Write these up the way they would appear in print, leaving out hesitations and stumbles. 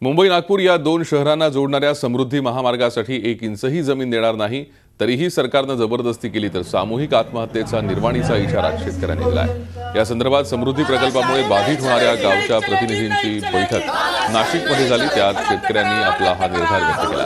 मुंबई नागपूर या दोन शहरांना जोडणाऱ्या समृद्धी महामार्गासाठी 1 इंचही जमीन देणार नाही, तरीही सरकारने जबरदस्ती केली तर सामूहिक आत्महत्येचा निर्वाणीचा इशारा शेतकऱ्यांनी दिलाय। या संदर्भात समृद्धी प्रकल्पामुळे बाधित होणाऱ्या गावच्या प्रतिनिधींची बैठक नाशिकमध्ये झाली। त्यात शेतकऱ्यांनी आपला हा निर्धार व्यक्त केला।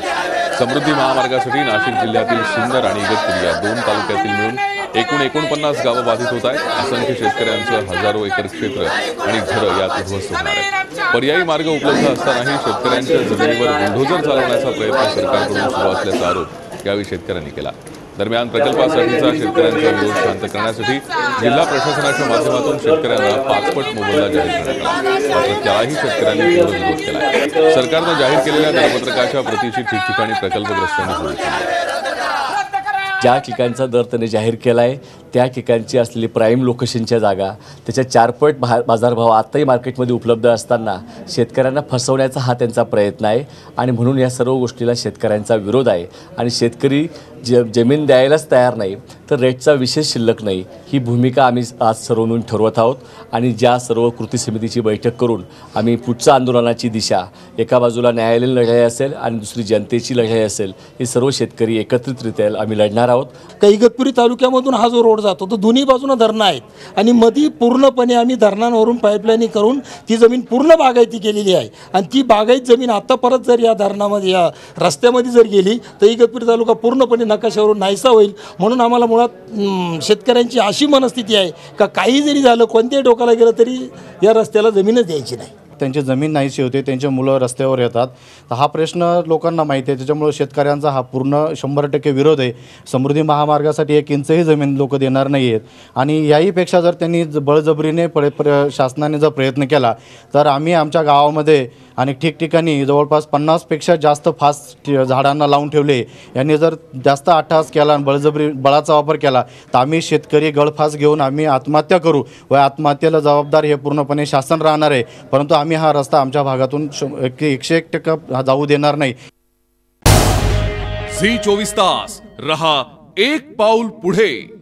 समृद्धी महामार्गासाठी नाशिक जिल्ह्यातील सिन्नर आणि इगतपुरी या दोन तालुक्यातील मिळून एकूण 49 गावं बाधित होत आहेत। असंख्य शेतकऱ्यांचं हजारो एकर क्षेत्र आणि घरं यात उद्ध्वस्त होणार आहेत। पर्यायी मार्ग उपलब्ध असतानाही शेतकऱ्यांच्या जमिनीवर बुलडोझर चालवण्याचा प्रयत्न सरकारकडून सुरू असल्याचा आरोप यावेळी शेतकऱ्यांनी केला। दरम्यान प्रकल्पासाठीचा शेतकऱ्यांचा विरोध शांत करण्यासाठी जिल्हा प्रशासनाच्या माध्यमातून शेतकऱ्यांना 5 पट मोबदला जाहीर करण्यात आला, मात्र त्यालाही शेतकऱ्यांनी तीव्र विरोध केला। सरकारने जाहीर केलेल्या दरपत्रकाच्या प्रतीची ठिकठिकाणी प्रकल्पग्रस्तांनी होळी केली। ज्या ठिकाणचा दर त्याने जाहीर केला आहे त्या ठिकाणची असलेली प्राईम लोकेशनच्या जागा त्याच्या 4 पट बाजारभाव आताही मार्केटमध्ये उपलब्ध असताना शेतकऱ्यांना फसवण्याचा हा त्यांचा प्रयत्न आहे आणि म्हणून या सर्व गोष्टीला शेतकऱ्यांचा विरोध आहे। आणि शेतकरी जमीन द्यायलाच तयार नाही तर रेटचा विशेष शिल्लक नाही, ही भूमिका आम्ही आज सर्व मिळून ठरवत आहोत। आणि ज्या सर्व कृती समितीची बैठक करून आम्ही पुढच्या आंदोलनाची दिशा, एका बाजूला न्यायालयीन लढाई असेल आणि दुसरी जनतेची लढाई असेल, हे सर्व शेतकरी एकत्रितरित्या आम्ही लढणार आहोत। काही इगतपुरी तालुक्यामधून हा जो रोड जातो तो दोन्ही बाजूने धरणं आहेत आणि मध्ये पूर्णपणे आम्ही धरणांवरून पाईपलाईनिंग करून ती जमीन पूर्ण बागायती केलेली आहे आणि ती बागायत जमीन आता परत जर या धरणामध्ये या रस्त्यामध्ये जर गेली तर इगतपुरी तालुका पूर्णपणे नकाशावरून नाहीसा होईल। म्हणून आम्हाला मुळात शेतकऱ्यांची अशी मनस्थिती आहे का काही जरी झालं, कोणत्याही टोकाला गेलं तरी या रस्त्याला जमीनच द्यायची नाही। त्यांची जमीन नाहीशी होते, त्यांचे मुलं रस्त्यावर येतात, तर हा प्रश्न लोकांना माहिती आहे। त्याच्यामुळे शेतकऱ्यांचा हा पूर्ण 100% विरोध आहे। समृद्धी महामार्गासाठी 1 इंचही जमीन लोक देणार नाही आहेत आणि याहीपेक्षा जर त्यांनी बळजबरीने शासनाने जर प्रयत्न केला तर आम्ही आमच्या गावामध्ये आणि ठिकठिकाणी जवळपास 50 पेक्षा जास्त फास झाडांना लावून ठेवले। यांनी जर जास्त अट्टहास केला आणि बळाचा वापर केला तर आम्ही शेतकरी गळफास घेऊन आम्ही आत्महत्या करू व आत्महत्येला जबाबदार हे पूर्णपणे शासन राहणार आहे। परंतु आम्ही हा रस्ता आमच्या भागातून 101% जाऊ देणार नाही। झी 24 तास रहा एक पाऊल पुढे।